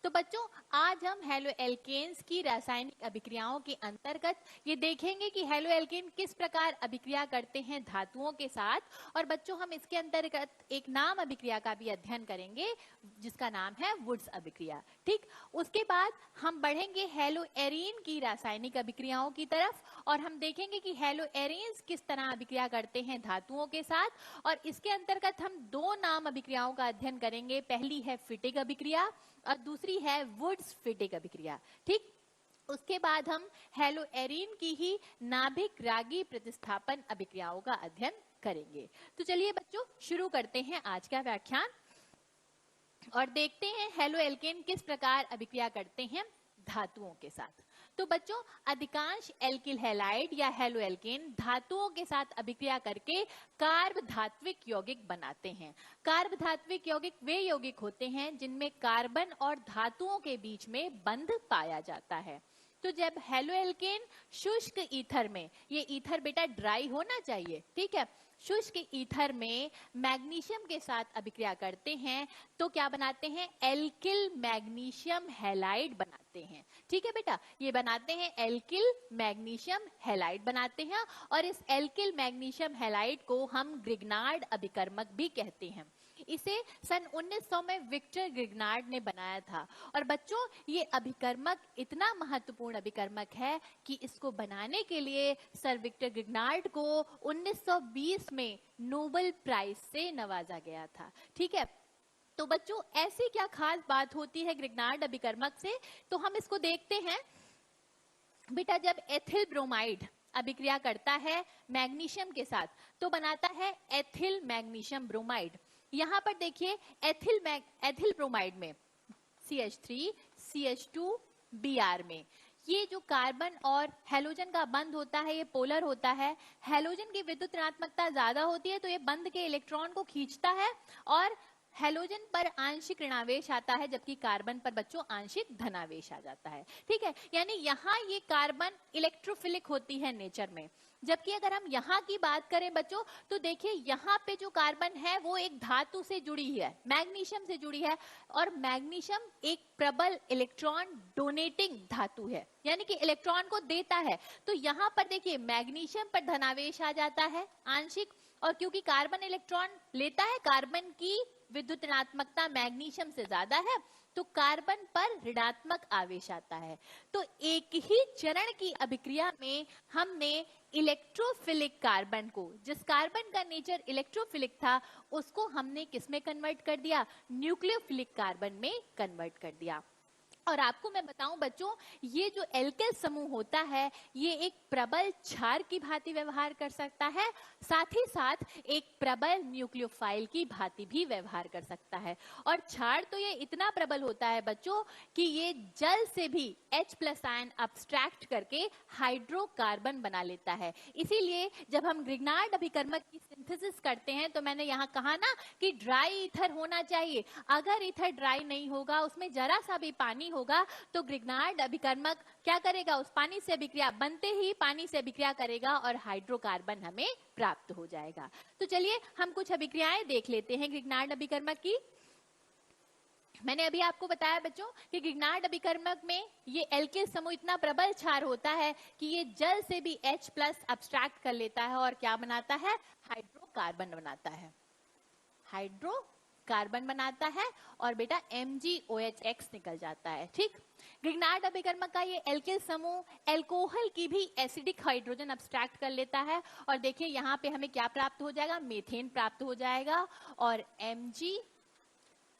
तो बच्चों आज हम हेलो एल्केन्स की रासायनिक अभिक्रियाओं के अंतर्गत ये देखेंगे कि हेलो एल्केन किस प्रकार अभिक्रिया करते हैं धातुओं के साथ। और बच्चों हम इसके अंतर्गत एक नाम अभिक्रिया का भी अध्ययन करेंगे जिसका नाम है वुड्स अभिक्रिया। ठीक, उसके बाद हम बढ़ेंगे हेलो एरीन की रासायनिक अभिक्रियाओं की तरफ और हम देखेंगे कि हेलो एरीन्स किस तरह अभिक्रिया करते हैं धातुओं के साथ। और इसके अंतर्गत हम दो नाम अभिक्रियाओं का अध्ययन करेंगे, पहली है फिटिक अभिक्रिया और दूसरी है वुड्स फिटिक अभिक्रिया। ठीक, उसके बाद हम हेलो एरीन की ही नाभिक रागी प्रतिस्थापन अभिक्रियाओं का अध्ययन करेंगे। तो चलिए बच्चों शुरू करते हैं आज का व्याख्यान और देखते हैं हेलो एल्केन किस प्रकार अभिक्रिया करते हैं धातुओं के साथ। तो बच्चों अधिकांश एल्किल हैलाइड या हेलो एल्केन धातुओं के साथ अभिक्रिया करके कार्ब धात्विक यौगिक बनाते हैं। कार्ब धात्विक यौगिक वे यौगिक होते हैं जिनमें कार्बन और धातुओं के बीच में बंध पाया जाता है। तो जब हेलो एल्केन शुष्क ईथर में, ये ईथर बेटा ड्राई होना चाहिए, ठीक है, शुष्क ईथर में मैग्नीशियम के साथ अभिक्रिया करते हैं तो क्या बनाते हैं, एल्किल मैग्नीशियम हैलाइड बनाते हैं। ठीक है बेटा, ये बनाते हैं एल्किल मैग्नीशियम हैलाइड बनाते हैं और इस एल्किल मैग्नीशियम हैलाइड को हम ग्रिग्नार्ड अभिकर्मक भी कहते हैं। इसे सन 1900 में विक्टर ग्रिग्नार्ड ने बनाया था। और बच्चों ये अभिकर्मक इतना महत्वपूर्ण अभिकर्मक है कि इसको बनाने के लिए सर विक्टर ग्रिग्नार्ड को 1920 में नोबेल प्राइज से नवाजा गया था। ठीक है, तो बच्चों ऐसी क्या खास बात होती है ग्रिग्नार्ड अभिकर्मक से, तो हम इसको देखते हैं। बेटा जब एथिल ब्रोमाइड अभिक्रिया करता है मैग्नीशियम के साथ तो बनाता है एथिल मैग्नीशियम ब्रोमाइड। यहाँ पर देखिए एथिल ब्रोमाइड में CH3 CH2 Br में ये जो कार्बन और हैलोजन का बंध होता है ये पोलर होता है। हैलोजन की विद्युत ऋणात्मकता ज्यादा होती है तो ये बंध के इलेक्ट्रॉन को खींचता है और हैलोजन पर आंशिक ऋणावेश आता है जबकि कार्बन पर बच्चों आंशिक धनावेश आ जाता है। ठीक है, यानी यहाँ ये कार्बन इलेक्ट्रोफिलिक होती है नेचर में। जबकि अगर हम यहाँ की बात करें बच्चों तो देखिए यहाँ पे जो कार्बन है वो एक धातु से जुड़ी है, मैग्नीशियम से जुड़ी है और मैग्नीशियम एक प्रबल इलेक्ट्रॉन डोनेटिंग धातु है, यानी कि इलेक्ट्रॉन को देता है। तो यहाँ पर देखिए मैग्नीशियम पर धनावेश आ जाता है आंशिक, और क्योंकि कार्बन इलेक्ट्रॉन लेता है, कार्बन की विद्युत ऋणात्मकता मैग्नीशियम से ज्यादा है तो कार्बन पर ऋणात्मक आवेश आता है। तो एक ही चरण की अभिक्रिया में हमने इलेक्ट्रोफिलिक कार्बन को, जिस कार्बन का नेचर इलेक्ट्रोफिलिक था, उसको हमने किसमें कन्वर्ट कर दिया, न्यूक्लियोफिलिक कार्बन में कन्वर्ट कर दिया। और आपको मैं बताऊं बच्चों ये जो एल्किल समूह होता है ये एक प्रबल क्षार की भांति व्यवहार कर सकता है, साथ ही साथ एक प्रबल न्यूक्लियोफाइल की भांति भी व्यवहार कर सकता है। और क्षार तो ये इतना प्रबल होता है बच्चों कि ये जल से भी H+ आयन अब्स्ट्रैक्ट करके हाइड्रोकार्बन बना लेता है। इसीलिए जब हम ग्रिग्नार्ड अभिकर्मक की सिंथेसिस करते हैं तो मैंने यहाँ कहा ना कि ड्राई ईथर होना चाहिए। अगर ईथर ड्राई नहीं होगा, उसमें जरा सा भी पानी होगा तो ग्रिग्नार्ड अभिकर्मक क्या करेगा, उस पानी से अभिक्रिया, बनते ही पानी से अभिक्रिया करेगा और हाइड्रोकार्बन हमें प्राप्त हो जाएगा। तो चलिए हम कुछ अभिक्रियाएं देख लेते हैं ग्रिग्नार्ड अभिकर्मक की। मैंने अभी आपको बताया बच्चों कि ग्रिग्नार्ड अभिकर्मक में ये एल्किल समूह इतना प्रबल क्षार होता है कि ये जल से भी H+ अब्स्ट्रैक्ट कर लेता है और क्या बनाता है, हाइड्रोकार्बन बनाता है, हाइड्रोकार्बन बनाता है और बेटा MgOH निकल जाता है। ठीक, ग्रिग्नार्ड अभिकर्मक का ये एल्किल समूह एल्कोहल की भी एसिडिक हाइड्रोजन अब्स्ट्रैक्ट कर लेता है और देखिए यहाँ पे हमें क्या प्राप्त हो जाएगा, मीथेन प्राप्त हो जाएगा और Mg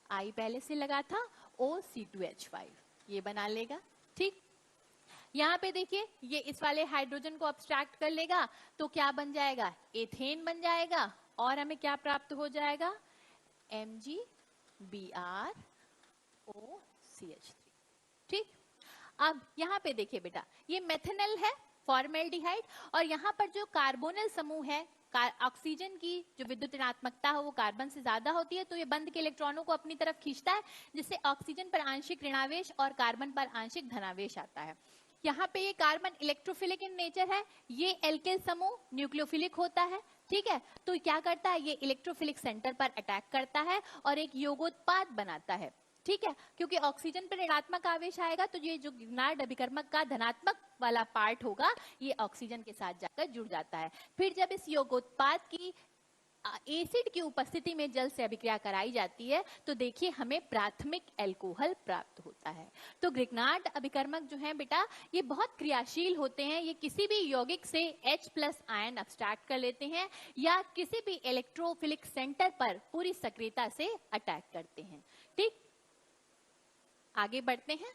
आई पहले से लगा था OC2H5 ये बना लेगा। ठीक, यहाँ पे देखिए ये इस वाले हाइड्रोजन को अब्स्ट्रैक्ट कर लेगा तो क्या बन जाएगा, एथेन बन जाएगा और हमें क्या प्राप्त हो जाएगा, MgBrOCH3। ठीक, अब यहाँ पे देखिए बेटा ये मेथनल है, फॉर्मेल्डिहाइड, और यहाँ पर जो कार्बोनिल समूह है, ऑक्सीजन की जो विद्युत ऋणात्मकता है वो कार्बन से ज्यादा होती है तो ये बंध के इलेक्ट्रॉनों को अपनी तरफ खींचता है जिससे ऑक्सीजन पर आंशिक ऋणावेश और कार्बन पर आंशिक धनावेश आता है। यहाँ पे ये कार्बन इलेक्ट्रोफिलिक इन नेचर है, ये एल्किल समूह न्यूक्लियोफिलिक होता है। ठीक है, तो क्या करता है, ये इलेक्ट्रोफिलिक सेंटर पर अटैक करता है और एक योगोत्पाद बनाता है। ठीक है, क्योंकि ऑक्सीजन पर ऋणात्मक आवेश आएगा तो ये जो ग्रिग्नार्ड अभिकर्मक का धनात्मक वाला पार्ट होगा ये ऑक्सीजन के साथ जाकर जुड़ जाता है। फिर जब इस यौगोत्पाद की एसिड की उपस्थिति में जल से अभिक्रिया कराई जाती है तो देखिए हमें प्राथमिक एल्कोहल प्राप्त होता है। तो ग्रिग्नार्ड अभिकर्मक जो है बेटा ये बहुत क्रियाशील होते हैं, ये किसी भी यौगिक से H+ आयन अब्स्ट्रैक्ट कर लेते हैं या किसी भी इलेक्ट्रोफिलिक सेंटर पर पूरी सक्रियता से अटैक करते हैं। ठीक, आगे बढ़ते हैं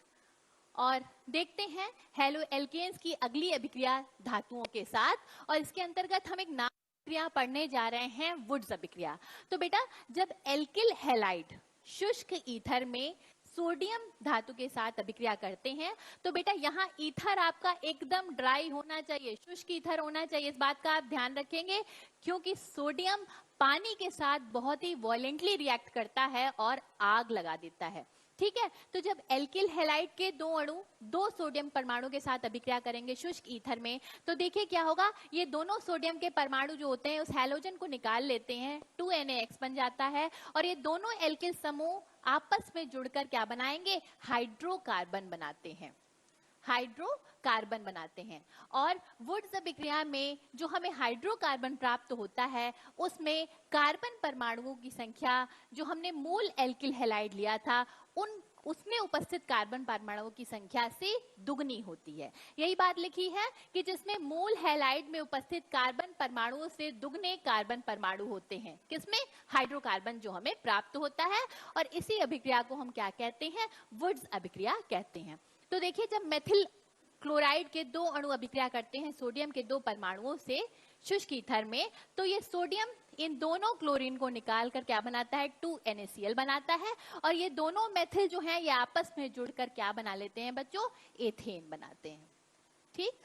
और देखते हैं हैलो एल्केन्स की अगली अभिक्रिया धातुओं के साथ, और इसके अंतर्गत हम एक नाम अभिक्रिया पढ़ने जा रहे हैं, वुड्स अभिक्रिया। तो बेटा जब एल्किल हैलाइड शुष्क ईथर में सोडियम धातु के साथ अभिक्रिया करते हैं तो बेटा यहाँ ईथर आपका एकदम ड्राई होना चाहिए, शुष्क ईथर होना चाहिए, इस बात का आप ध्यान रखेंगे क्योंकि सोडियम पानी के साथ बहुत ही वॉलेंटली रिएक्ट करता है और आग लगा देता है। ठीक है, तो जब एल्किल हैलाइड के दो अणु दो सोडियम परमाणु के साथ अभिक्रिया करेंगे शुष्क ईथर में तो देखिए क्या होगा, ये दोनों सोडियम के परमाणु जो होते हैं उस हैलोजन को निकाल लेते हैं, 2NaX बन जाता है और ये दोनों एल्किल समूह आपस में जुड़कर क्या बनाएंगे, हाइड्रोकार्बन बनाते हैं, हाइड्रोकार्बन बनाते हैं। और वुड्स अभिक्रिया में जो हमें हाइड्रोकार्बन प्राप्त होता है उसमें कार्बन परमाणुओं की संख्या जो हमने मूल एल्किल हैलाइड लिया था उसमें उपस्थित कार्बन परमाणुओं की संख्या से दुगनी होती है। यही बात लिखी है कि जिसमें मूल हैलाइड में उपस्थित कार्बन परमाणुओं से दुगने कार्बन परमाणु होते हैं, किसमें, हाइड्रोकार्बन जो हमें प्राप्त होता है, और इसी अभिक्रिया को हम क्या कहते हैं, वुड्स अभिक्रिया कहते हैं। तो देखिए जब मेथिल क्लोराइड के दो अणु अभिक्रिया करते हैं सोडियम के दो परमाणुओं से शुष्क ईथर में तो ये सोडियम इन दोनों क्लोरीन को निकालकर क्या बनाता है, 2NaCl बनाता है और ये दोनों मेथिल जो हैं ये आपस में जुड़कर क्या बना लेते हैं बच्चों, एथेन बनाते हैं। ठीक,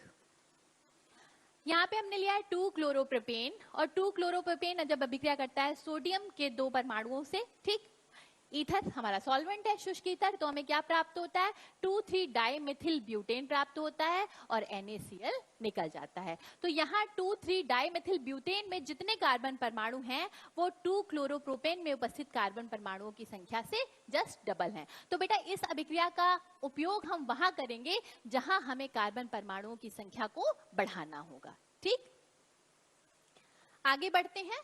यहाँ पे हमने लिया है 2-क्लोरोप्रोपेन और 2-क्लोरोप्रोपेन जब अभिक्रिया करता है सोडियम के दो परमाणुओं से, ठीक, ईथर हमारा सॉल्वेंट है शुष्क ईथर, तो हमें क्या प्राप्त होता है, 2,3-डाइमिथिल ब्यूटेन प्राप्त होता है और NaCl निकल जाता है। तो यहाँ 2,3-डाइमिथिल ब्यूटेन में जितने कार्बन परमाणु हैं वो 2-क्लोरोप्रोपेन में उपस्थित कार्बन परमाणुओं की संख्या से जस्ट डबल हैं। तो बेटा इस अभिक्रिया का उपयोग हम वहां करेंगे जहां हमें कार्बन परमाणुओं की संख्या को बढ़ाना होगा। ठीक, आगे बढ़ते हैं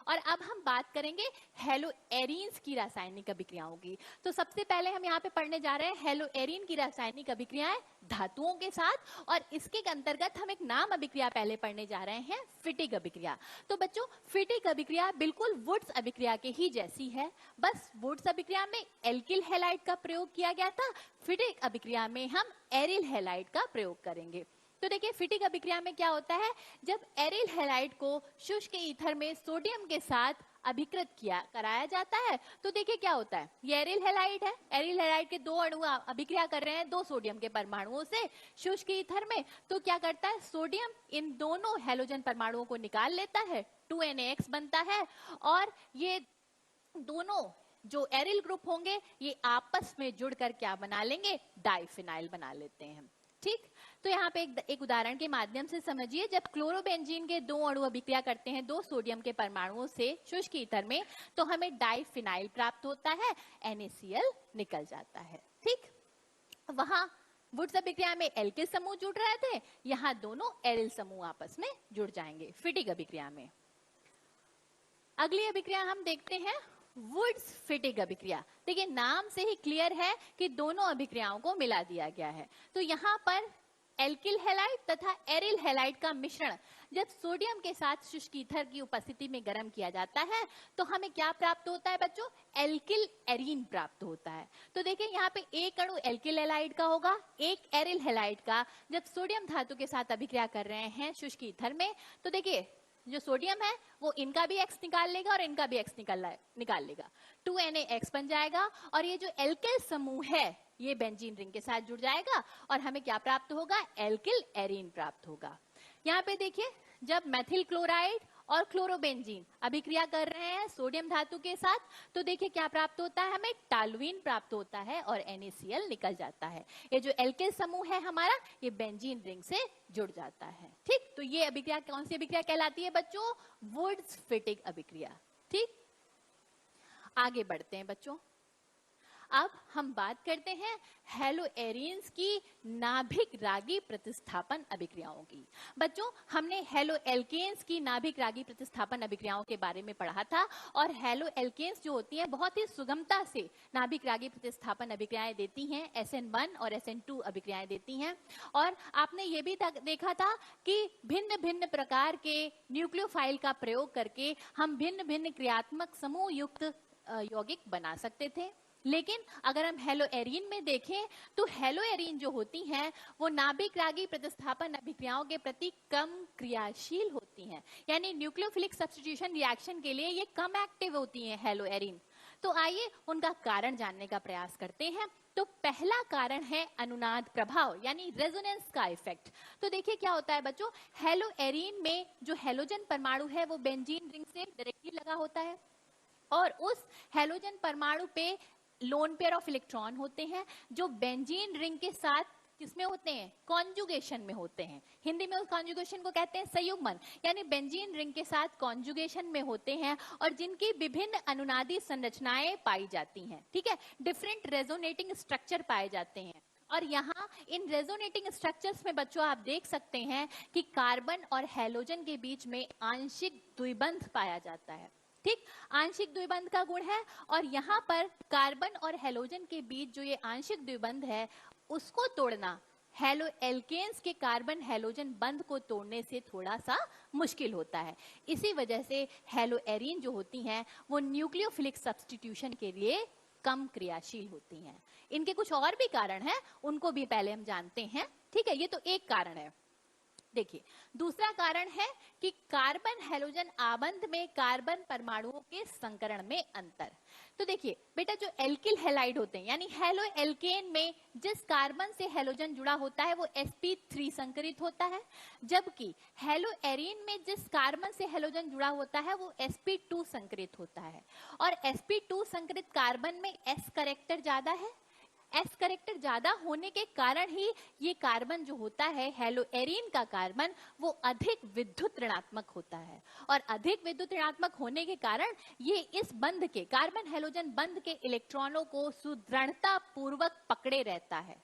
और अब हम बात करेंगे हेलो एरीन्स की रासायनिक अभिक्रियाओं की। तो सबसे पहले हम यहाँ पे पढ़ने जा रहे हैं हेलो एरीन की रासायनिक अभिक्रियाएं धातुओं के साथ, और इसके अंतर्गत हम एक नाम अभिक्रिया पहले पढ़ने जा रहे हैं, फिटिक अभिक्रिया। तो बच्चों फिटिक अभिक्रिया बिल्कुल वुड्स अभिक्रिया के ही जैसी है, बस वुड्स अभिक्रिया में एल्किल हैलाइड का प्रयोग किया गया था, फिटिक अभिक्रिया में हम एरिल हैलाइड का प्रयोग करेंगे। तो देखिए फिटिक अभिक्रिया में क्या होता है, जब एरिल हैलाइड को शुष्क ईथर में सोडियम के साथ अभिकृत कराया जाता है तो देखिए क्या होता है, ये एरिल हैलाइड है, एरिल हैलाइड के दो अणु अभिक्रिया कर रहे हैं दो सोडियम के परमाणुओं से शुष्क ईथर में, तो क्या करता है सोडियम इन दोनों हैलोजन परमाणुओं को निकाल लेता है, 2NaX बनता है और ये दोनों जो एरिल ग्रुप होंगे ये आपस में जुड़कर क्या बना लेंगे, डाइफिनाइल बना लेते हैं। ठीक, तो यहाँ पे एक उदाहरण के माध्यम से समझिए, जब क्लोरोबेंजीन के दो अणु अभिक्रिया करते हैं दो सोडियम के परमाणुओं से शुष्क ईथर में तो हमें डाइफिनाइल प्राप्त होता है, NaCl निकल जाता है। ठीक, वहां वुड्स अभिक्रिया में एल्किल समूह जुड़ रहे थे, यहाँ दोनों एरिल समूह आपस में जुड़ जाएंगे फिटिक अभिक्रिया में। अगली अभिक्रिया हम देखते हैं वुड्स फिटिक अभिक्रिया। देखिए नाम से ही क्लियर है कि दोनों अभिक्रियाओं को मिला दिया गया है। तो यहाँ पर एल्किल हैलाइड तथा एरिल हैलाइड का मिश्रण जब सोडियम के साथ शुष्क ईथर की उपस्थिति में गर्म किया जाता है तो हमें क्या प्राप्त होता है बच्चों, एल्किल एरीन प्राप्त होता है। तो देखिए यहाँ पे एक अणु एल्किल हैलाइड का होगा, एक एरिल हैलाइड का, जब सोडियम धातु के साथ अभिक्रिया कर रहे हैं शुष्क ईथर में तो देखिए जो सोडियम है वो इनका भी X निकाल लेगा और इनका भी X निकाल लेगा, 2NaX बन जाएगा और ये जो एल्किल समूह है ये बेंजीन रिंग के साथ जुड़ जाएगा और हमें क्या प्राप्त होगा, एल्किल एरीन प्राप्त होगा। यहाँ पे देखिए जब मेथिल क्लोराइड और क्लोरोबेंजीन अभिक्रिया कर रहे हैं सोडियम धातु के साथ तो देखिए क्या प्राप्त होता है, हमें टालुइन प्राप्त होता है और NaCl निकल जाता है। ये जो एल्किल समूह है हमारा ये बेंजीन रिंग से जुड़ जाता है। ठीक, तो ये अभिक्रिया कौन सी अभिक्रिया कहलाती है बच्चों, वुड्स फिटिक अभिक्रिया। ठीक, आगे बढ़ते हैं बच्चों। अब हम बात करते हैं हेलो एरिन्स की नाभिक रागी प्रतिस्थापन अभिक्रियाओं की। बच्चों, हमने हेलो एल्केन्स की नाभिक रागी प्रतिस्थापन अभिक्रियाओं के बारे में पढ़ा था और हेलो एल्केन्स जो होती हैं बहुत ही सुगमता से नाभिक रागी प्रतिस्थापन अभिक्रियाएं देती हैं, SN1 और SN2 अभिक्रियाएं देती हैं। और आपने ये भी देखा था कि भिन्न भिन्न प्रकार के न्यूक्लियोफाइल का प्रयोग करके हम भिन्न भिन्न क्रियात्मक समूह युक्त यौगिक बना सकते थे। लेकिन अगर हम हेलो एरीन में देखें तो हेलो एरीन जो होती हैं वो नाभिक रागी प्रतिस्थापन अभिक्रियाओं के प्रति कम क्रियाशील होती हैं, यानी न्यूक्लियोफिलिक सब्स्टिट्यूशन रिएक्शन के लिए ये कम एक्टिव होती हैं हेलो एरीन। तो आइए उनका कारण जानने का प्रयास करते हैं। तो पहला कारण है अनुनाद प्रभाव यानी रेजोनेंस का इफेक्ट। तो देखिए क्या होता है बच्चों, हेलो एरीन में जो हेलोजन परमाणु है वो बेंजीन रिंग से डायरेक्टली लगा होता है और उस हेलोजन परमाणु पे लोन पेयर ऑफ इलेक्ट्रॉन होते हैं जो बेंजीन रिंग के साथ किसमें होते हैं, कॉन्जुगेशन में होते हैं। हिंदी में उस कॉन्जुगेशन को कहते हैं संयुग्मन, यानी बेंजीन रिंग के साथ कॉन्जुगेशन में होते हैं और जिनकी विभिन्न अनुनादी संरचनाएं पाई जाती हैं। ठीक है, डिफरेंट रेजोनेटिंग स्ट्रक्चर पाए जाते हैं। और यहाँ इन रेजोनेटिंग स्ट्रक्चर्स में बच्चों आप देख सकते हैं कि कार्बन और हेलोजन के बीच में आंशिक द्विबंध पाया जाता है। ठीक, आंशिक द्विबंध का गुण है और यहाँ पर कार्बन और हेलोजन के बीच जो ये आंशिक द्विबंध है उसको तोड़ना हेलो एल्केन्स के कार्बन हेलोजन बंध को तोड़ने से थोड़ा सा मुश्किल होता है। इसी वजह से हेलो एरीन जो होती हैं वो न्यूक्लियोफिलिक सब्स्टिट्यूशन के लिए कम क्रियाशील होती हैं। इनके कुछ और भी कारण हैं, उनको भी पहले हम जानते हैं। ठीक है, ये तो एक कारण है। देखिए, दूसरा कारण है कि कार्बन हेलोजन आबंध में कार्बन परमाणुओं के संकरण में अंतर। तो देखिए बेटा, जो एल्किल हैलाइड होते हैं यानी हेलो एल्केन में जिस कार्बन से हेलोजन जुड़ा होता है वो sp3 संकरित होता है, जबकि हेलो एरीन में जिस कार्बन से हेलोजन जुड़ा होता है वो sp2 संकरित होता है। और sp2 संकरित कार्बन में s कैरेक्टर ज्यादा है। एस कैरेक्टर ज्यादा होने के कारण ही ये कार्बन जो होता है हेलो एरीन का कार्बन वो अधिक विद्युत ऋणात्मक होता है और अधिक विद्युत ऋणात्मक होने के कारण ये इस बंध के कार्बन हेलोजन बंध के इलेक्ट्रॉनों को सुदृढ़ता पूर्वक पकड़े रहता है।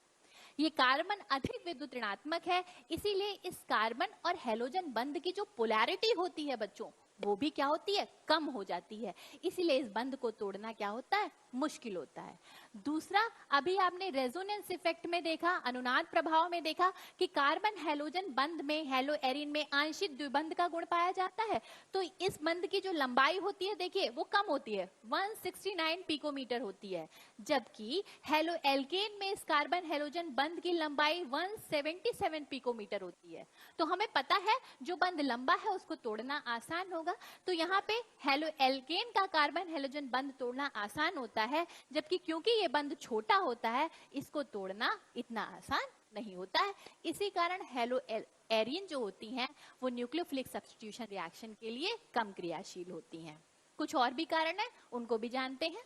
ये कार्बन अधिक विद्युत ऋणात्मक है, इसीलिए इस कार्बन और हेलोजन बंध की जो पोलैरिटी होती है बच्चों वो भी क्या होती है, कम हो जाती है। इसीलिए इस बंध को तोड़ना क्या होता है, मुश्किल होता है। दूसरा, अभी आपने रेजोनेंस इफेक्ट में देखा, अनुनाद प्रभाव में देखा कि कार्बन हेलोजन बंध में हेलो एरीन में आंशिक द्विबंध का गुण पाया जाता है। तो इस बंध की जो लंबाई होती है देखिए वो कम होती है, 169 पिकोमीटर होती है, जबकि हेलो एल्केन में इस कार्बन हेलोजन बंध की लंबाई 177 पिकोमीटर होती है। तो हमें पता है जो बंध लंबा है उसको तोड़ना आसान होगा। तो यहाँ पे हेलो एल्केन का कार्बन हेलोजन बंध तोड़ना आसान होता है, जबकि क्योंकि ये बंध छोटा होता है इसको तोड़ना इतना आसान नहीं होता है। इसी कारण हेलो एरीन जो होती हैं वो न्यूक्लियोफिलिक सब्स्टिट्यूशन रिएक्शन के लिए कम क्रियाशील होती हैं। कुछ और भी कारण है, उनको भी जानते हैं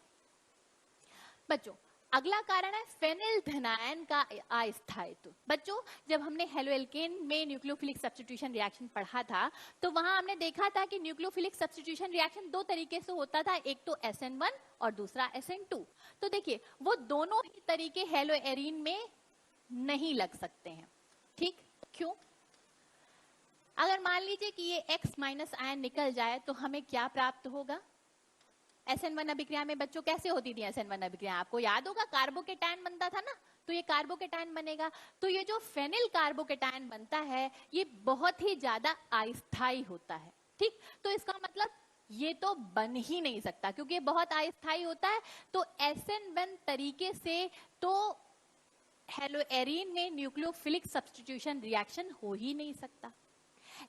बच्चों। अगला कारण है फेनिल धनायन का अस्थायित्व। बच्चों, जब हमने हेलो एल्केन में न्यूक्लियोफिलिक सब्स्टिट्यूशन रिएक्शन पढ़ा था तो वहां हमने देखा था कि न्यूक्लियोफिलिक सब्स्टिट्यूशन रिएक्शन दो तरीके से होता था, एक तो SN1 और दूसरा SN2। तो देखिए वो दोनों ही तरीके हेलो एरीन में नहीं लग सकते हैं। ठीक, क्यों? अगर मान लीजिए कि ये X माइनस आयन निकल जाए तो हमें क्या प्राप्त होगा? SN1 अभिक्रिया में बच्चों कैसे होती थी SN1 अभिक्रिया, आपको याद होगा, कार्बोकेटायन बनता था ना, तो ये कार्बोकेटायन बनेगा। तो ये जो फेनिल कार्बोकेटायन बनता है ये बहुत ही ज्यादा अस्थायी होता है। ठीक, तो इसका मतलब ये तो बन ही नहीं सकता क्योंकि ये बहुत अस्थायी होता है। तो SN1 तरीके से तो हेलो एरीन में न्यूक्लियोफिलिक सब्स्टिट्यूशन रिएक्शन हो ही नहीं सकता।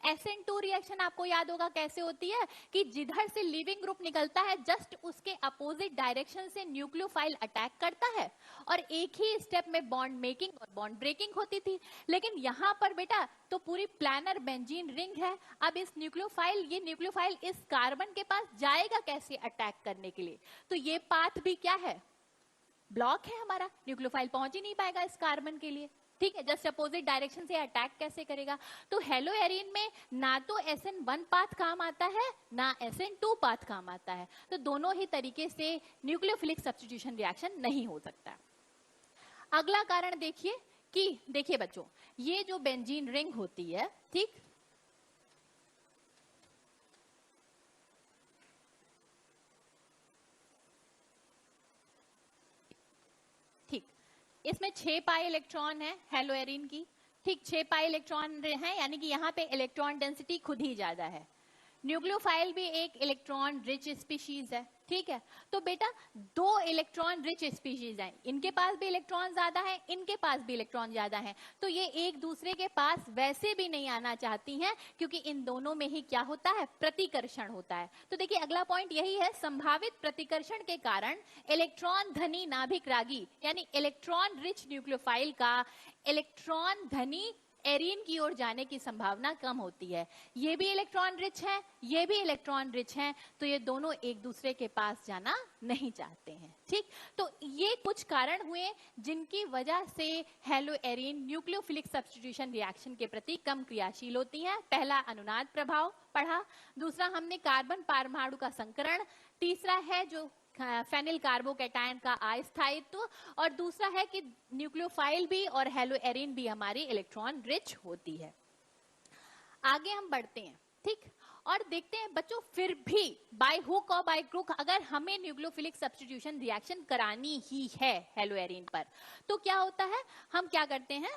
SN2 रिएक्शन आपको याद होगा कैसे होती है कि जिधर से लीविंग ग्रुप निकलता है जस्ट उसके अपोजिट डायरेक्शन से न्यूक्लियोफाइल अटैक करता है और एक ही स्टेप में बॉन्ड मेकिंग और बॉन्ड ब्रेकिंग होती थी। लेकिन यहाँ पर बेटा तो पूरी प्लानर बेंजीन रिंग है। अब इस ये न्यूक्लियोफाइल इस कार्बन के पास जाएगा कैसे अटैक करने के लिए? तो ये पाथ भी क्या है, ब्लॉक है हमारा, न्यूक्लियोफाइल पहुंच ही नहीं पाएगा इस कार्बन के लिए। ठीक है, जस्ट अपोजिट डायरेक्शन से अटैक कैसे करेगा। तो हेलोएरिन में ना तो SN1 पाथ काम आता है ना SN2 पाथ काम आता है, तो दोनों ही तरीके से न्यूक्लियोफिलिक सब्स्टिट्यूशन रिएक्शन नहीं हो सकता। अगला कारण देखिए कि देखिए बच्चों, ये जो बेंजीन रिंग होती है, ठीक, इसमें 6 पाई इलेक्ट्रॉन है हेलोएरिन की, ठीक, 6 पाई इलेक्ट्रॉन है, यानी कि यहाँ पे इलेक्ट्रॉन डेंसिटी खुद ही ज्यादा है। न्यूक्लियोफाइल भी एक इलेक्ट्रॉन रिच स्पीशीज है, ठीक है। तो बेटा 2 इलेक्ट्रॉन रिच स्पीशीज हैं, इनके पास भी इलेक्ट्रॉन ज्यादा है, इनके पास भी इलेक्ट्रॉन ज्यादा है, तो ये एक दूसरे के पास वैसे भी नहीं आना चाहती हैं, क्योंकि इन दोनों में ही क्या होता है, प्रतिकर्षण होता है। तो देखिए अगला पॉइंट यही है, संभावित प्रतिकर्षण के कारण इलेक्ट्रॉन धनी नाभिक रागी यानी इलेक्ट्रॉन रिच न्यूक्लियोफाइल का इलेक्ट्रॉन धनी एरीन की ओर जाने की संभावना कम होती है। ये भी इलेक्ट्रॉन रिच है, ये भी इलेक्ट्रॉन रिच है, तो ये दोनों एक दूसरे के पास जाना नहीं चाहते हैं, ठीक। तो ये कुछ कारण हुए जिनकी वजह से हेलोएरिन न्यूक्लियोफिलिक सब्स्टिट्यूशन रिएक्शन के प्रति कम क्रियाशील होती हैं। पहला अनुनाद प्रभाव पढ़ा, दूसरा हमने कार्बन परमाणु का संकरण, तीसरा है जो फेनिल कार्बोकैटायन का अस्थायित्व, और दूसरा है कि न्यूक्लियोफाइल भी और हेलोएरिन भी हमारी इलेक्ट्रॉन रिच होती है। आगे हम बढ़ते हैं, ठीक, और देखते हैं बच्चों, फिर भी बाय हुक और बाय क्रुक अगर हमें न्यूक्लियोफिलिक सब्स्टिट्यूशन रिएक्शन करानी ही है हेलोएरिन पर, तो क्या होता है, हम क्या करते हैं,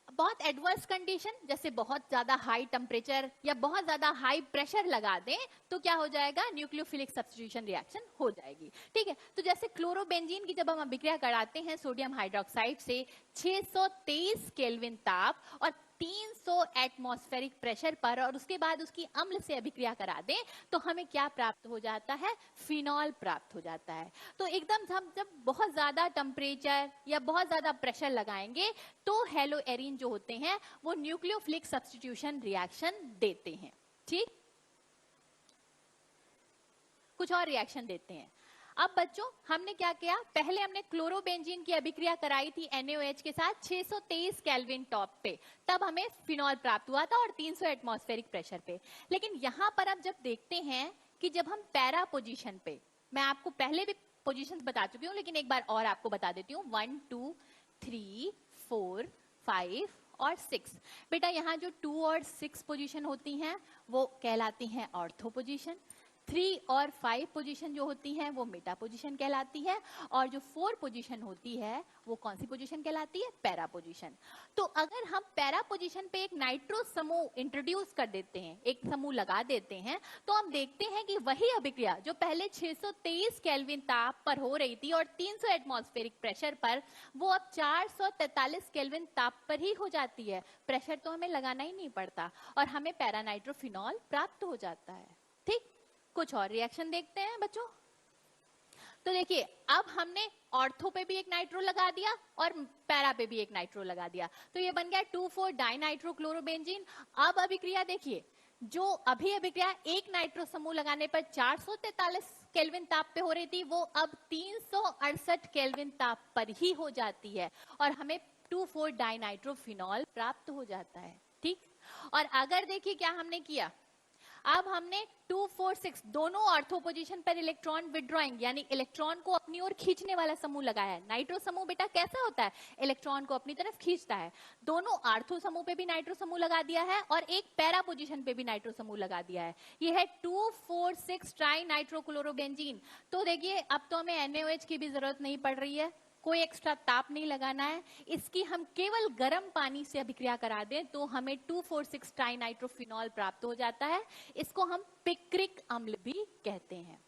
बहुत एडवर्स कंडीशन जैसे बहुत ज्यादा हाई टेम्परेचर या बहुत ज्यादा हाई प्रेशर लगा दें तो क्या हो जाएगा, न्यूक्लियोफिलिक सब्स्टिट्यूशन रिएक्शन हो जाएगी, ठीक है। तो जैसे क्लोरोबेंजीन की जब हम अभिक्रिया कराते हैं सोडियम हाइड्रोक्साइड से 623 केल्विन ताप और 300 एटमॉस्फेरिक प्रेशर पर, और उसके बाद उसकी अम्ल से अभिक्रिया करा दें, तो हमें क्या प्राप्त हो जाता है, फिनॉल प्राप्त हो जाता है। तो एकदम हम जब बहुत ज्यादा टेम्परेचर या बहुत ज्यादा प्रेशर लगाएंगे तो हेलोएरिन जो होते हैं वो न्यूक्लियोफिलिक सब्स्टिट्यूशन रिएक्शन देते हैं, ठीक, कुछ और रिएक्शन देते हैं। अब बच्चों हमने क्या किया, पहले हमने क्लोरोबेंजीन की अभिक्रिया कराई थी NaOH के साथ 623 केल्विन टॉप पे, तब हमें फिनॉल प्राप्त हुआ था और 300 एटमॉस्फेरिक प्रेशर पे। लेकिन यहां पर अब जब देखते हैं कि जब हम पैरा पोजीशन पे, मैं आपको पहले भी पोजीशंस बता चुकी हूँ लेकिन एक बार और आपको बता देती हूँ, 1 2 3 4 5 और 6, बेटा यहाँ जो 2 और 6 पोजीशन होती हैं वो कहलाती हैं ऑर्थो पोजीशन, 3 और 5 पोजीशन जो होती हैं वो मेटा पोजीशन कहलाती है, और जो 4 पोजीशन होती है वो कौन सी पोजीशन कहलाती है, पैरा पोजीशन। तो अगर हम पैरा पोजीशन पे एक नाइट्रो समूह इंट्रोड्यूस कर देते हैं, एक समूह लगा देते हैं, तो हम देखते हैं कि वही अभिक्रिया जो पहले 623 केल्विन ताप पर हो रही थी और 300 एटमॉस्फेरिक प्रेशर पर, वो अब 443 केल्विन ताप पर ही हो जाती है। प्रेशर तो हमें लगाना ही नहीं पड़ता और हमें पैरा नाइट्रोफिनॉल प्राप्त हो जाता है, ठीक। कुछ और रिएक्शन देखते हैं बच्चों। तो देखिए अब हमने ऑर्थो पे भी एक नाइट्रो लगा दिया और पैरा पे भी एक नाइट्रो लगा दिया, तो ये बन गया 2,4 डाइनाइट्रोक्लोरोबेंजीन। अब अभिक्रिया देखिए, जो अभी अभिक्रिया एक नाइट्रो समूह लगाने पर 443 केल्विन ताप पे हो रही थी, वो अब 368 केल्विन ताप पर ही हो जाती है और हमें 2,4 डाइनाइट्रोफिनॉल प्राप्त हो जाता है, ठीक। और अगर देखिए क्या हमने किया, अब हमने 2 4 6 दोनों ऑर्थो पोजीशन पर इलेक्ट्रॉन विड्रॉइंग यानी इलेक्ट्रॉन को अपनी ओर खींचने वाला समूह लगाया है। नाइट्रो समूह बेटा कैसा होता है, इलेक्ट्रॉन को अपनी तरफ खींचता है। दोनों ऑर्थो समूह पे भी नाइट्रो समूह लगा दिया है और एक पैरा पोजीशन पे भी नाइट्रो समूह लगा दिया है। ये है 2 4 6 ट्राई नाइट्रोक्लोरोबेंजीन। तो देखिए अब तो हमें NaOH की भी जरूरत नहीं पड़ रही है, कोई एक्स्ट्रा ताप नहीं लगाना है, इसकी हम केवल गर्म पानी से अभिक्रिया करा दें तो हमें 2,4,6 ट्राइनाइट्रोफिनॉल प्राप्त हो जाता है। इसको हम पिक्रिक अम्ल भी कहते हैं।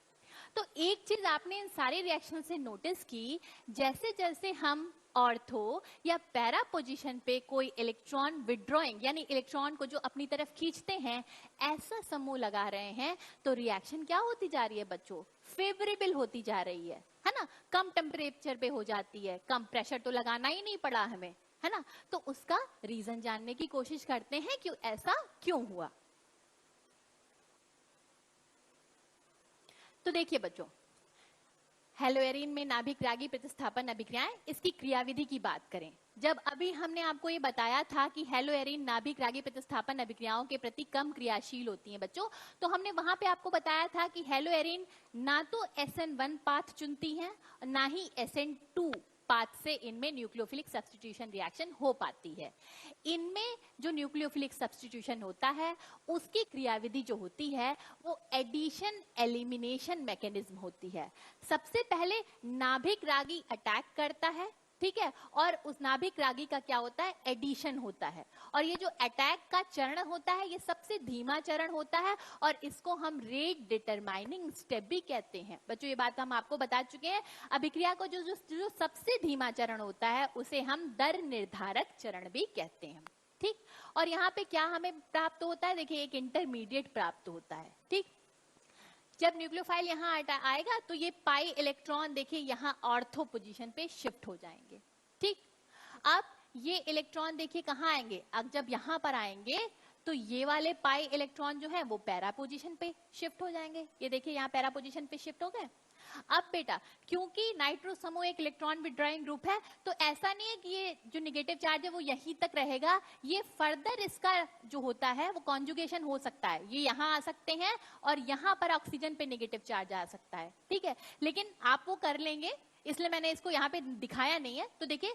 तो एक चीज आपने इन सारे रिएक्शन से नोटिस की, जैसे जैसे हम ऑर्थो या पैरा पोजीशन पे कोई इलेक्ट्रॉन विड्रॉइंग यानी इलेक्ट्रॉन को जो अपनी तरफ खींचते हैं ऐसा समूह लगा रहे हैं, तो रिएक्शन क्या होती जा रही है बच्चों, फेवरेबल होती जा रही है ना। कम टेम्परेचर पे हो जाती है, कम प्रेशर तो लगाना ही नहीं पड़ा हमें, है ना। तो उसका रीजन जानने की कोशिश करते हैं कि ऐसा क्यों हुआ। तो देखिए बच्चों, हेलोएरिन में नाभिक रागी प्रतिस्थापन अभिक्रियाएं, इसकी क्रियाविधि की बात करें। जब अभी हमने आपको ये बताया था कि हेलोएरिन नाभिक रागी प्रतिस्थापन अभिक्रियाओं के प्रति कम क्रियाशील होती हैं बच्चों, तो हमने वहां पे आपको बताया था कि हेलोएरिन ना तो SN1 पाथ चुनती है ना ही SN2 पाथ से इनमें न्यूक्लियोफिलिक सब्स्टिट्यूशन रिएक्शन हो पाती है। इनमें जो न्यूक्लियोफिलिक सब्स्टिट्यूशन होता है उसकी क्रियाविधि जो होती है वो एडिशन एलिमिनेशन मैकेनिज्म होती है। सबसे पहले नाभिक रागी अटैक करता है, ठीक है, और उस नाभिक रागी का क्या होता है, एडिशन होता है। और ये जो अटैक का चरण होता है ये सबसे धीमा चरण होता है और इसको हम रेट डिटरमाइनिंग स्टेप भी कहते हैं। बच्चों ये बात हम आपको बता चुके हैं। अभिक्रिया को जो सबसे धीमा चरण होता है उसे हम दर निर्धारक चरण भी कहते हैं, ठीक। और यहाँ पे क्या हमें प्राप्त होता है, देखिए एक इंटरमीडिएट प्राप्त होता है, ठीक। जब न्यूक्लियोफाइल यहाँ आएगा तो ये पाई इलेक्ट्रॉन देखिए यहाँ ऑर्थो पोजीशन पे शिफ्ट हो जाएंगे, ठीक। अब ये इलेक्ट्रॉन देखिए कहाँ आएंगे, अब जब यहाँ पर आएंगे तो ये वाले पाई इलेक्ट्रॉन जो है वो पैरा पोजीशन पे शिफ्ट हो जाएंगे। ये देखिए यहाँ पैरा पोजीशन पे शिफ्ट हो गए। अब बेटा क्योंकि नाइट्रो समूह एक इलेक्ट्रॉन विड्रॉइंग ग्रुप है तो ऐसा नहीं है कि ये जो नेगेटिव चार्ज है वो यहीं तक रहेगा, ये फर्दर इसका जो होता है वो कॉन्जुगेशन हो सकता है। ये यहाँ आ सकते हैं और यहाँ पर ऑक्सीजन पे नेगेटिव चार्ज आ सकता है, ठीक है, लेकिन आप वो कर लेंगे इसलिए मैंने इसको यहाँ पे दिखाया नहीं है। तो देखिए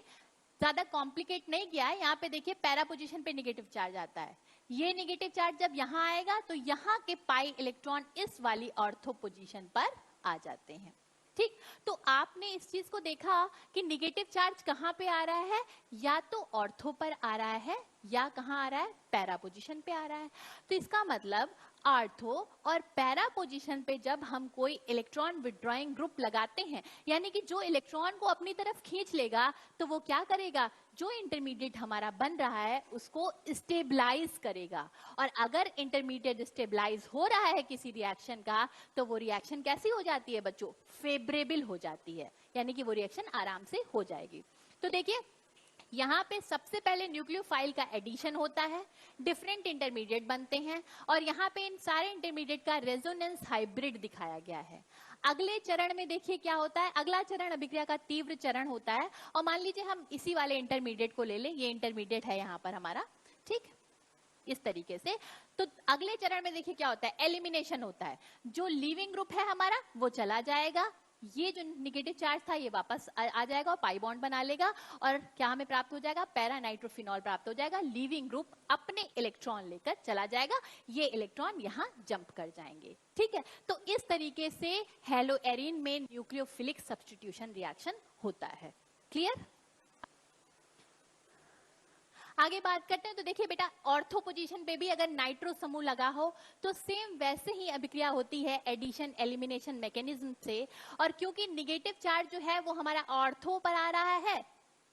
ज्यादा कॉम्प्लिकेट नहीं किया है, यहाँ पे देखिए पैरा पोजीशन पे नेगेटिव चार्ज आता है। ये नेगेटिव चार्ज जब यहाँ आएगा तो यहाँ के पाई इलेक्ट्रॉन इस वाली ऑर्थो पोजीशन पर आ जाते हैं, ठीक। तो आपने इस चीज को देखा कि नेगेटिव चार्ज कहाँ पे आ रहा है, या तो ऑर्थो पर आ रहा है या कहाँ आ रहा है, पैरा पोजीशन पे आ रहा है। तो इसका मतलब आर्थो और पैरा पोजीशन पे जब हम कोई इलेक्ट्रॉन विड्रॉइंग ग्रुप लगाते हैं, यानी कि जो इलेक्ट्रॉन को अपनी तरफ खींच लेगा तो वो क्या करेगा, जो इंटरमीडिएट हमारा बन रहा है उसको स्टेबलाइज करेगा। और अगर इंटरमीडिएट स्टेबलाइज हो रहा है किसी रिएक्शन का तो वो रिएक्शन कैसी हो जाती है बच्चों, फेवरेबल हो जाती है, यानी कि वो रिएक्शन आराम से हो जाएगी। तो देखिए यहाँ पे सबसे पहले न्यूक्लियोफाइल का एडिशन होता है, डिफरेंट इंटरमीडिएट बनते हैं और यहाँ पे इन सारे इंटरमीडिएट का रेजोनेंस हाइब्रिड दिखाया गया है। अगले चरण में देखिए क्या होता है, अगला चरण अभिक्रिया का तीव्र चरण होता है। और मान लीजिए हम इसी वाले इंटरमीडिएट को ले लें, ये इंटरमीडिएट है यहाँ पर हमारा, ठीक, इस तरीके से। तो अगले चरण में देखिए क्या होता है, एलिमिनेशन होता है। जो लीविंग ग्रुप है हमारा वो चला जाएगा, ये जो नेगेटिव चार्ज था ये वापस आ जाएगा और पाई बॉन्ड बना लेगा और क्या हमें प्राप्त हो जाएगा, पैरा नाइट्रोफिनॉल प्राप्त हो जाएगा। लीविंग ग्रुप अपने इलेक्ट्रॉन लेकर चला जाएगा, ये इलेक्ट्रॉन यहाँ जंप कर जाएंगे, ठीक है। तो इस तरीके से हेलोएरिन में न्यूक्लियोफिलिक सब्स्टिट्यूशन रिएक्शन होता है। क्लियर? आगे बात करते हैं। तो देखिए बेटा ऑर्थो पोजीशन पे भी अगर नाइट्रो समूह लगा हो तो सेम वैसे ही अभिक्रिया होती है एडिशन एलिमिनेशन मैकेनिज्म से। और क्योंकि निगेटिव चार्ज जो है वो हमारा ऑर्थो पर आ रहा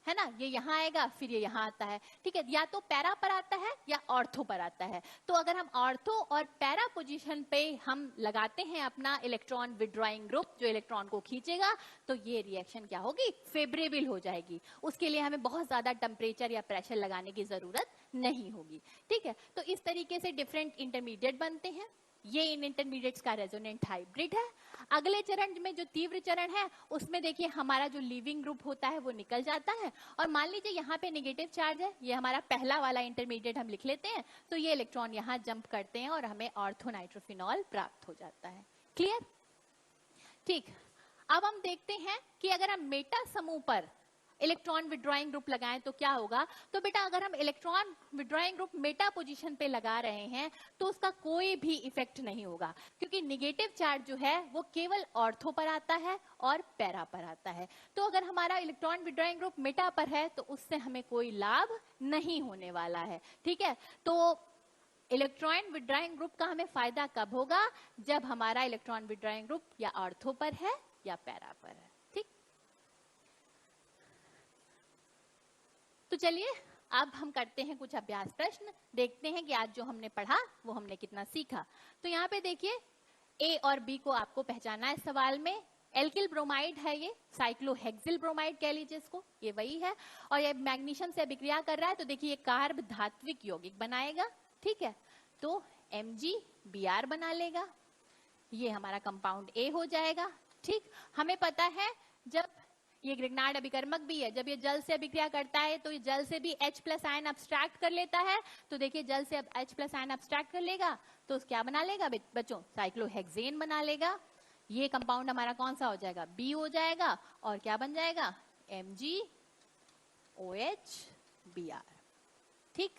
है ना, ये यहाँ आएगा फिर ये यहाँ आता है, ठीक है, या तो पैरा पर आता है या ऑर्थो पर आता है। तो अगर हम ऑर्थो और पैरा पोजीशन पे हम लगाते हैं अपना इलेक्ट्रॉन विड्रॉइंग ग्रुप जो इलेक्ट्रॉन को खींचेगा तो ये रिएक्शन क्या होगी, फेवरेबल हो जाएगी। उसके लिए हमें बहुत ज्यादा टेम्परेचर या प्रेशर लगाने की जरूरत नहीं होगी, ठीक है। तो इस तरीके से डिफरेंट इंटरमीडिएट बनते हैं। ये इन इंटरमीडिएट्स का रेजोनेंट हाइब्रिड है। अगले चरण में जो तीव्र चरण है उसमें देखिए हमारा जो लीविंग ग्रुप होता है वो निकल जाता है और मान लीजिए यहाँ पे नेगेटिव चार्ज है, ये हमारा पहला वाला इंटरमीडिएट हम लिख लेते हैं, तो ये इलेक्ट्रॉन यहाँ जंप करते हैं और हमें ऑर्थो नाइट्रोफिनॉल प्राप्त हो जाता है। क्लियर? ठीक। अब हम देखते हैं कि अगर हम मेटा समूह पर इलेक्ट्रॉन विड्रॉइंग ग्रुप लगाएं तो क्या होगा। तो बेटा अगर हम electron withdrawing group Meta position पे लगा रहे हैं तो उसका कोई भी इफेक्ट नहीं होगा, क्योंकि नेगेटिव चार्ज जो है वो केवल ऑर्थो पर आता है और पैरा पर आता है। तो अगर हमारा इलेक्ट्रॉन विड्रॉइंग ग्रुप मेटा पर है तो उससे हमें कोई लाभ नहीं होने वाला है, ठीक है। तो इलेक्ट्रॉन विड्रॉइंग ग्रुप का हमें फायदा कब होगा, जब हमारा इलेक्ट्रॉन विड्रॉइंग ग्रुप या ऑर्थो पर है या पैरा पर है। तो चलिए अब हम करते हैं कुछ अभ्यास प्रश्न, देखते हैं कि आज जो हमने पढ़ा वो हमने कितना सीखा। तो यहाँ पे देखिए ए और बी को आपको पहचाना है सवाल में। एल्किल ब्रोमाइड है, ये साइक्लोहेक्सिल ब्रोमाइड कह लीजिए इसको, ये वही है और ये मैग्नीशियम से अभिक्रिया कर रहा है। तो देखिए ये कार्ब धात्विक यौगिक बनाएगा, ठीक है। तो MgBr बना लेगा, ये हमारा कंपाउंड ए हो जाएगा। ठीक, हमें पता है जब ये ग्रिग्नार्ड अभिकर्मक भी है, जब ये जल से अभिक्रिया करता है तो ये जल से भी H+ आयन अब्स्ट्रैक्ट कर लेता है। तो देखिए जल से अब H+ आयन अब्स्ट्रैक्ट कर लेगा तो क्या बना लेगा बच्चों, साइक्लोहेक्सेन बना लेगा। ये कंपाउंड हमारा कौन सा हो जाएगा, B हो जाएगा, और क्या बन जाएगा, MgOH-Br। ठीक,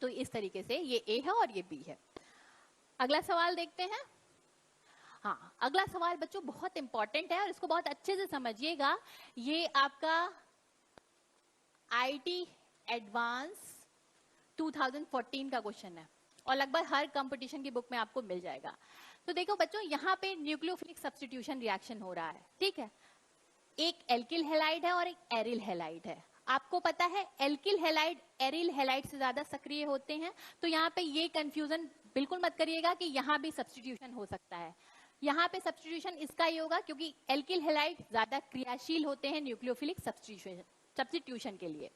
तो इस तरीके से ये A है और ये B है। अगला सवाल देखते हैं। हाँ, अगला सवाल बच्चों बहुत इंपॉर्टेंट है और इसको बहुत अच्छे से समझिएगा। ये आपका IIT एडवांस 2014 का क्वेश्चन है और लगभग हर कंपटीशन की बुक में आपको मिल जाएगा। तो देखो बच्चों, यहाँ पे न्यूक्लियोफिलिक सब्स्टिट्यूशन रिएक्शन हो रहा है, ठीक है। एक एल्किल हैलाइड है और एक एरिल हैलाइड है। आपको पता है एल्किल हैलाइड एरिल हैलाइड से ज्यादा सक्रिय होते हैं, तो यहाँ पे ये कंफ्यूजन बिल्कुल मत करिएगा कि यहाँ भी सब्स्टिट्यूशन हो सकता है। यहाँ पे इसका ही होगा क्योंकि एल्किल हैलाइड ज्यादा क्रियाशील होते हैं न्यूक्लियोफिलिक सब्स्टिट्यूशन के लिए।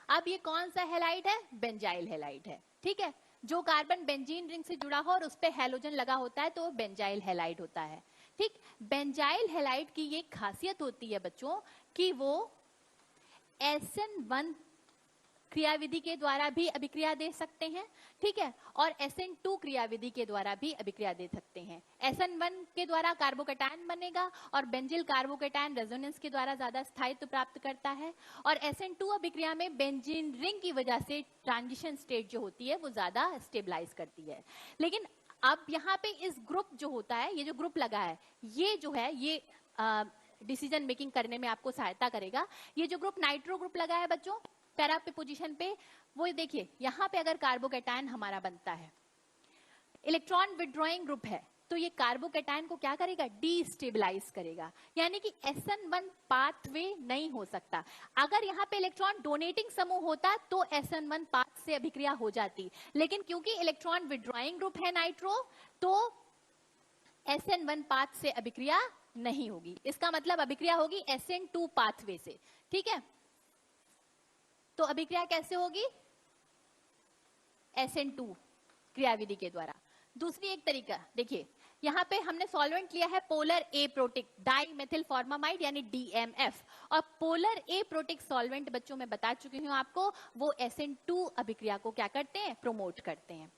अब ये कौन सा हैलाइड है, बेंजाइल हैलाइड है, ठीक है। जो कार्बन बेंजीन रिंग से जुड़ा हो और उस पे हैलोजन लगा होता है तो वो बेंजाइल हैलाइड होता है, ठीक। बेंजाइल हैलाइड की ये खासियत होती है बच्चों कि वो SN1 क्रियाविधि के द्वारा भी अभिक्रिया दे सकते हैं, ठीक है, और SN2 क्रियाविधि के द्वारा भी अभिक्रिया दे सकते हैं। SN1 के द्वारा कार्बोकैटायन बनेगा और बेंजिल कार्बोकैटायन रेजोनेंस के द्वारा ज्यादा स्थायित्व प्राप्त करता है, और SN2 अभिक्रिया में बेंजीन रिंग की वजह से ट्रांजिशन स्टेट जो होती है वो ज्यादा स्टेबलाइज करती है। लेकिन अब यहाँ पे इस ग्रुप जो होता है, ये जो ग्रुप लगा है, ये जो है ये डिसीजन मेकिंग करने में आपको सहायता करेगा। ये जो ग्रुप नाइट्रो ग्रुप लगा है बच्चों पैरा पे पोजीशन पे, वो देखिए यहाँ पे अगर कार्बोकैटायन हमारा बनता है, इलेक्ट्रॉन विड्रॉइंग ग्रुप है, तो ये कार्बोकैटायन को क्या करेगा, डीस्टेबलाइज करेगा, यानी कि SN1 पाथवे नहीं हो सकता। अगर यहाँ पे इलेक्ट्रॉन डोनेटिंग समूह होता तो SN1 पाथ से अभिक्रिया हो जाती, लेकिन क्योंकि इलेक्ट्रॉन विड्रॉइंग ग्रुप है नाइट्रो, तो SN1 पाथ से अभिक्रिया नहीं होगी। इसका मतलब अभिक्रिया होगी SN2 पाथवे से, ठीक है। तो अभिक्रिया कैसे होगी, SN2 क्रियाविधि के द्वारा। दूसरी एक तरीका देखिए, यहाँ पे हमने सॉल्वेंट लिया है पोलर एप्रोटिक डाइमेथिल फॉर्मामाइड यानी DMF, और पोलर एप्रोटिक सॉल्वेंट बच्चों में बता चुकी हूँ आपको, वो SN2 अभिक्रिया को क्या करते हैं, प्रोमोट करते हैं।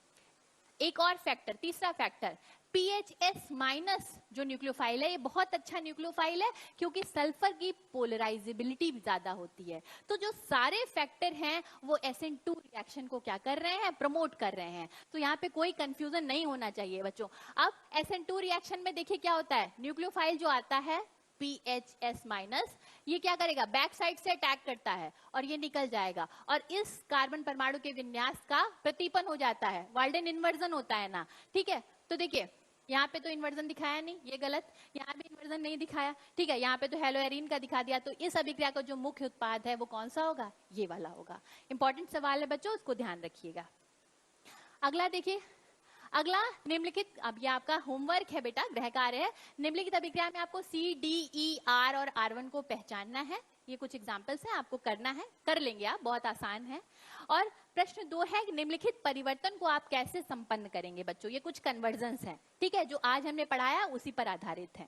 एक और फैक्टर, तीसरा फैक्टर, PHS- जो न्यूक्लियोफाइल है, ये बहुत अच्छा न्यूक्लियोफाइल है क्योंकि सल्फर की पोलराइजेबिलिटी ज्यादा होती है। तो जो सारे फैक्टर हैं वो SN2 रिएक्शन को क्या कर रहे हैं, प्रमोट कर रहे हैं। तो यहाँ पे कोई कंफ्यूजन नहीं होना चाहिए बच्चों। अब SN2 रिएक्शन में देखिए क्या होता है, न्यूक्लियोफाइल जो आता है PHS-, ये क्या करेगा, बैक साइड से अटैक करता है और ये निकल जाएगा, और इस कार्बन परमाणु के विन्यास का प्रतिपन हो जाता है, वाल्डेन इन्वर्जन होता है ना, ठीक है। तो देखिए यहाँ पे तो इन्वर्जन दिखाया नहीं, ये गलत, यहाँ भी इन्वर्जन नहीं दिखाया, ठीक है। यहाँ पे तो हेलोएरिन का दिखा दिया, तो इस अभिक्रिया का जो मुख्य उत्पाद है वो कौन सा होगा, ये वाला होगा। इंपॉर्टेंट सवाल है बच्चों, उसको ध्यान रखिएगा। अगला देखिए, अगला निम्नलिखित, अब ये आपका होमवर्क है बेटा, गृह कार्य है। निम्नलिखित अभिक्रिया में आपको C, D, E, R और R1 को पहचानना है। ये कुछ एग्जाम्पल्स हैं, आपको करना है, कर लेंगे आप, बहुत आसान है। और प्रश्न 2 है, निम्नलिखित परिवर्तन को आप कैसे संपन्न करेंगे बच्चों। ये कुछ कन्वर्जन्स हैं, ठीक है, जो आज हमने पढ़ाया उसी पर आधारित है।